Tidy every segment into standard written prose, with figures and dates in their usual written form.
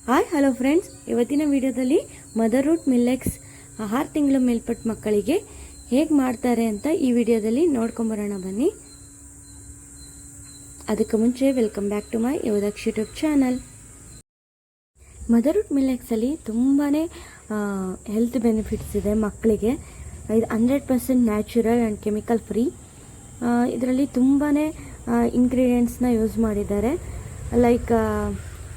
Hi hello friends, ಇವತ್ತಿನ ವಿಡಿಯೋದಲ್ಲಿ mother root ಮಿಲ್ಲೆಕ್ಸ್ 6 ತಿಂಗಳು ಮೇಲ್ಪಟ್ಟ ಮಕ್ಕಳಿಗೆ ಹೇಗೆ ಮಾಡ್ತಾರೆ ಅಂತ ಈ ವಿಡಿಯೋದಲ್ಲಿ ನೋಡ್ಕೊಂಬರೋಣ ಬನ್ನಿ. ಅದಕ್ಕೆ ಮುಂಚೆ welcome back to my Yuvadaksha YouTube channel. Mother root ಮಿಲ್ಲೆಕ್ಸಲ್ಲಿ ತುಂಬಾ ಹೆಲ್ತ್ ಬೆನಿಫಿಟ್ಸ್ ಇದೆ ಮಕ್ಕಳಿಗೆ. ಇದು 100% ನ್ಯಾಚುರಲ್ ಆ್ಯಂಡ್ ಕೆಮಿಕಲ್ ಫ್ರೀ. ಇದರಲ್ಲಿ ತುಂಬಾ ಇಂಗ್ರೀಡಿಯೆಂಟ್ಸ್ನ ಯೂಸ್ ಮಾಡಿದ್ದಾರೆ. ಲೈಕ್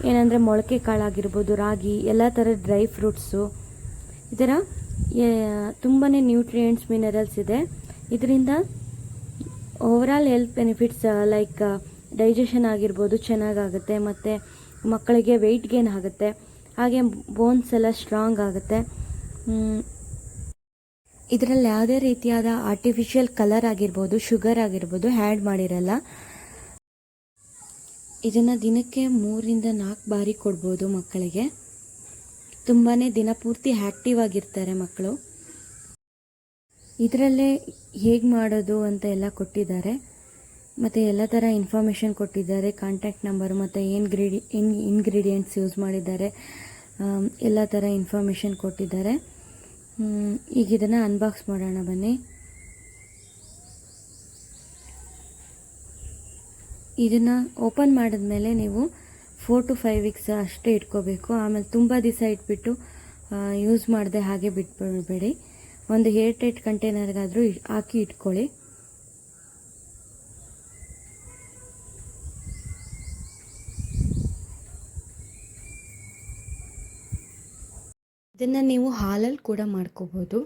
ಏನಂದರೆ ಮೊಳಕೆ ಕಾಳಾಗಿರ್ಬೋದು, ರಾಗಿ, ಎಲ್ಲ ಥರದ ಡ್ರೈ ಫ್ರೂಟ್ಸು, ಈ ಥರ ತುಂಬಾ ನ್ಯೂಟ್ರಿಯೆಂಟ್ಸ್, ಮಿನರಲ್ಸ್ ಇದೆ. ಇದರಿಂದ overall health benefits like digestion ಆಗಿರ್ಬೋದು ಚೆನ್ನಾಗಾಗುತ್ತೆ, ಮತ್ತು ಮಕ್ಕಳಿಗೆ ವೆಯ್ಟ್ ಗೇನ್ ಆಗುತ್ತೆ, ಹಾಗೆ ಬೋನ್ಸ್ ಎಲ್ಲ ಸ್ಟ್ರಾಂಗ್ ಆಗುತ್ತೆ. ಇದರಲ್ಲಿ ಯಾವುದೇ ರೀತಿಯಾದ ಆರ್ಟಿಫಿಷಿಯಲ್ ಕಲರ್ ಆಗಿರ್ಬೋದು, ಶುಗರ್ ಆಗಿರ್ಬೋದು ಆ್ಯಡ್ ಮಾಡಿರಲ್ಲ. ಇದನ್ನು ದಿನಕ್ಕೆ 3-4 ಬಾರಿ ಕೊಡ್ಬೋದು ಮಕ್ಕಳಿಗೆ. ತುಂಬಾ ದಿನಪೂರ್ತಿ ಆ್ಯಕ್ಟಿವ್ ಆಗಿರ್ತಾರೆ ಮಕ್ಕಳು. ಇದರಲ್ಲೇ ಹೇಗೆ ಮಾಡೋದು ಅಂತ ಎಲ್ಲ ಕೊಟ್ಟಿದ್ದಾರೆ, ಮತ್ತು ಎಲ್ಲ ಥರ ಇನ್ಫಾರ್ಮೇಷನ್ ಕೊಟ್ಟಿದ್ದಾರೆ. ಕಾಂಟ್ಯಾಕ್ಟ್ ನಂಬರ್ ಮತ್ತು ಇಂಗ್ರೀಡಿಯೆಂಟ್ಸ್ ಯೂಸ್ ಮಾಡಿದ್ದಾರೆ, ಎಲ್ಲ ಥರ ಇನ್ಫಾರ್ಮೇಷನ್ ಕೊಟ್ಟಿದ್ದಾರೆ. ಈಗ ಇದನ್ನು ಅನ್ಬಾಕ್ಸ್ ಮಾಡೋಣ ಬನ್ನಿ. ಇದನ್ನು ಓಪನ್ ಮಾಡಿದ್ಮೇಲೆ ನೀವು 4 to 5 ವೀಕ್ಸ್ ಅಷ್ಟೇ ಇಟ್ಕೋಬೇಕು. ಆಮೇಲೆ ತುಂಬ ದಿವಸ ಇಟ್ಬಿಟ್ಟು ಯೂಸ್ ಮಾಡದೆ ಹಾಗೆ ಬಿಟ್ಬಿಡಬೇಡಿ. ಒಂದು ಏರ್ ಟೈಟ್ ಕಂಟೈನರ್ಗಾದರೂ ಹಾಕಿ ಇಟ್ಕೊಳ್ಳಿ. ಇದನ್ನು ನೀವು ಹಾಲಲ್ಲಿ ಕೂಡ ಮಾಡ್ಕೋಬೋದು,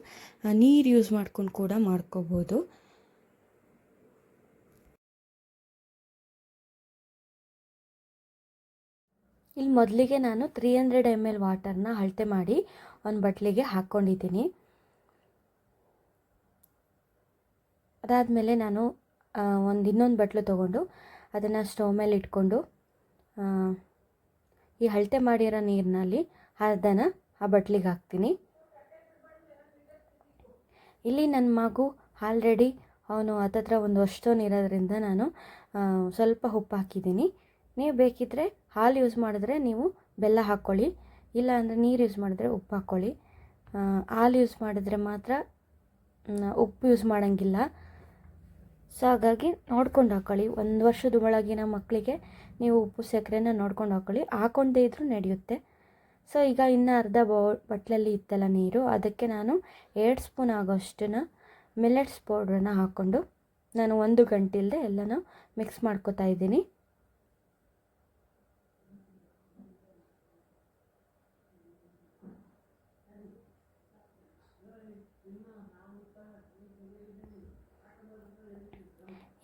ನೀರು ಯೂಸ್ ಮಾಡ್ಕೊಂಡು ಕೂಡ ಮಾಡ್ಕೋಬೋದು. ಇಲ್ಲಿ ಮೊದಲಿಗೆ ನಾನು 300 ml ವಾಟರ್ನ ಅಳತೆ ಮಾಡಿ ಒಂದು ಬಟ್ಲಿಗೆ ಹಾಕ್ಕೊಂಡಿದ್ದೀನಿ. ಅದಾದಮೇಲೆ ನಾನು ಇನ್ನೊಂದು ಬಟ್ಲು ತೊಗೊಂಡು ಅದನ್ನು ಸ್ಟವ್ ಮೇಲೆ ಇಟ್ಕೊಂಡು ಈ ಅಳತೆ ಮಾಡಿರೋ ನೀರಿನಲ್ಲಿ ಅರ್ಧನ ಆ ಬಟ್ಲಿಗೆ ಹಾಕ್ತೀನಿ. ಇಲ್ಲಿ ನನ್ನ ಮಗು ಆಲ್ರೆಡಿ ಅವನು ಹತ್ತತ್ರ ಒಂದು ವರ್ಷದವನಿರೋದ್ರಿಂದ ನಾನು ಸ್ವಲ್ಪ ಉಪ್ಪು ಹಾಕಿದ್ದೀನಿ. ನೀವು ಬೇಕಿದ್ದರೆ ಹಾಲು ಯೂಸ್ ಮಾಡಿದ್ರೆ ನೀವು ಬೆಲ್ಲ ಹಾಕ್ಕೊಳ್ಳಿ, ಇಲ್ಲ ಅಂದರೆ ನೀರು ಯೂಸ್ ಮಾಡಿದ್ರೆ ಉಪ್ಪು ಹಾಕ್ಕೊಳ್ಳಿ. ಹಾಲು ಯೂಸ್ ಮಾಡಿದ್ರೆ ಮಾತ್ರ ಉಪ್ಪು ಯೂಸ್ ಮಾಡೋಂಗಿಲ್ಲ. ಸೊ ಹಾಗಾಗಿ ನೋಡ್ಕೊಂಡು ಹಾಕ್ಕೊಳ್ಳಿ. 1 ವರ್ಷದ ಒಳಗಿನ ಮಕ್ಕಳಿಗೆ ನೀವು ಉಪ್ಪು ಸಕ್ಕರೆನ ನೋಡ್ಕೊಂಡು ಹಾಕ್ಕೊಳ್ಳಿ, ಹಾಕ್ಕೊಂಡೇ ಇದ್ರೂ ನಡೆಯುತ್ತೆ. ಸೊ ಈಗ ಇನ್ನು ಅರ್ಧ ಬಟ್ಲಲ್ಲಿ ಇತ್ತಲ್ಲ ನೀರು, ಅದಕ್ಕೆ ನಾನು 2 ಸ್ಪೂನ್ ಆಗೋಷ್ಟನ್ನು ಮಿಲ್ಲೆಟ್ಸ್ ಪೌಡ್ರನ್ನ ಹಾಕ್ಕೊಂಡು ನಾನು 1 ಗಂಟೆ ಇಲ್ಲದೆ ಎಲ್ಲನೂ ಮಿಕ್ಸ್ ಮಾಡ್ಕೊತಾ ಇದ್ದೀನಿ.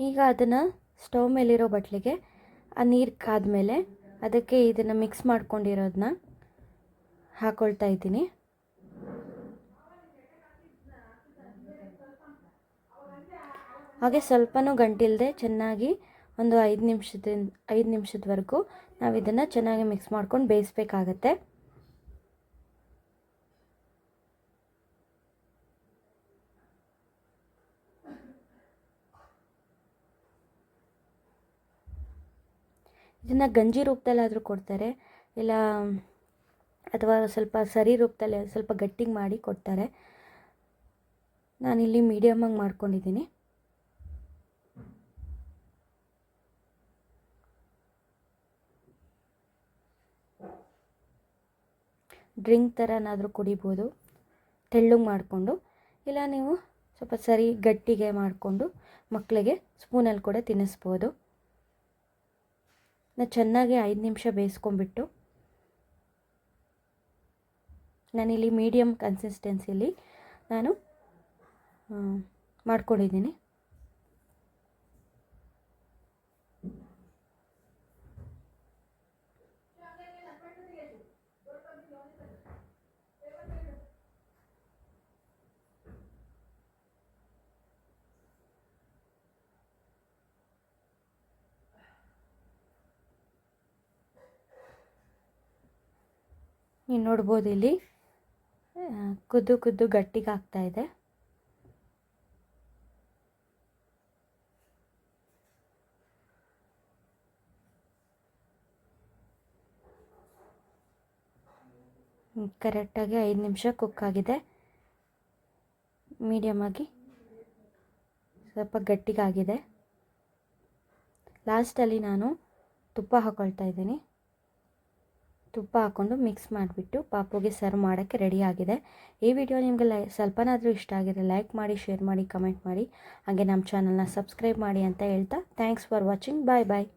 ಈಗ ಅದನ್ನು ಸ್ಟವ್ ಮೇಲಿರೋ ಬಟ್ಲಿಗೆ ಆ ನೀರು ಕಾದ್ಮೇಲೆ ಅದಕ್ಕೆ ಇದನ್ನು ಮಿಕ್ಸ್ ಮಾಡ್ಕೊಂಡಿರೋದನ್ನ ಹಾಕ್ಕೊಳ್ತಾ ಇದ್ದೀನಿ. ಹಾಗೆ ಸ್ವಲ್ಪನೂ ಗಂಟಿಲ್ಲದೆ ಚೆನ್ನಾಗಿ ಒಂದು 5 ನಿಮಿಷದವರೆಗೂ ನಾವು ಇದನ್ನು ಚೆನ್ನಾಗಿ ಮಿಕ್ಸ್ ಮಾಡ್ಕೊಂಡು ಬೇಯಿಸ್ಬೇಕಾಗತ್ತೆ. ಇದನ್ನು ಗಂಜಿ ರೂಪದಲ್ಲಾದರೂ ಕೊಡ್ತಾರೆ, ಇಲ್ಲ ಅಥವಾ ಸ್ವಲ್ಪ ಸರಿ ರೂಪದಲ್ಲಿ ಸ್ವಲ್ಪ ಗಟ್ಟಿಗೆ ಮಾಡಿ ಕೊಡ್ತಾರೆ. ನಾನಿಲ್ಲಿ ಮೀಡಿಯಮಾಗಿ ಮಾಡ್ಕೊಂಡಿದ್ದೀನಿ. ಡ್ರಿಂಕ್ ಥರನಾದರೂ ಕುಡಿಬೋದು ತೆಳ್ಳಗೆ ಮಾಡಿಕೊಂಡು, ಇಲ್ಲ ನೀವು ಸ್ವಲ್ಪ ಸರಿ ಗಟ್ಟಿಗೆ ಮಾಡಿಕೊಂಡು ಮಕ್ಕಳಿಗೆ ಸ್ಪೂನಲ್ಲಿ ಕೂಡ ತಿನ್ನಿಸ್ಬೋದು. ಚೆನ್ನಾಗಿ 5 ನಿಮಿಷ ಬೇಯಿಸ್ಕೊಂಡ್ಬಿಟ್ಟು ನಾನಿಲ್ಲಿ ಮೀಡಿಯಮ್ ಕನ್ಸಿಸ್ಟೆನ್ಸಿಲಿ ನಾನು ಮಾಡ್ಕೊಂಡಿದ್ದೀನಿ. ನೀವು ನೋಡ್ಬೋದು ಇಲ್ಲಿ ಕುದ್ದು ಗಟ್ಟಿಗೆ ಆಗ್ತಾ ಇದೆ. ಕರೆಕ್ಟಾಗಿ 5 ನಿಮಿಷ ಕುಕ್ ಆಗಿದೆ. ಮೀಡಿಯಮಾಗಿ ಸ್ವಲ್ಪ ಗಟ್ಟಿಗಾಗಿದೆ. ಲಾಸ್ಟಲ್ಲಿ ನಾನು ತುಪ್ಪ ಹಾಕ್ಕೊಳ್ತಾ ಇದ್ದೀನಿ. ತುಪ್ಪ ಹಾಕ್ಕೊಂಡು ಮಿಕ್ಸ್ ಮಾಡಿಬಿಟ್ಟು ಪಾಪುಗೆ ಸರ್ವ್ ಮಾಡೋಕ್ಕೆ ರೆಡಿ ಆಗಿದೆ. ಈ ವಿಡಿಯೋ ನಿಮಗೆ ಸ್ವಲ್ಪನಾದರೂ ಇಷ್ಟ ಆಗಿದೆ ಲೈಕ್ ಮಾಡಿ, ಶೇರ್ ಮಾಡಿ, ಕಮೆಂಟ್ ಮಾಡಿ, ಹಾಗೆ ನಮ್ಮ ಚಾನಲ್ನ ಸಬ್ಸ್ಕ್ರೈಬ್ ಮಾಡಿ ಅಂತ ಹೇಳ್ತಾ thanks for watching. Bye bye.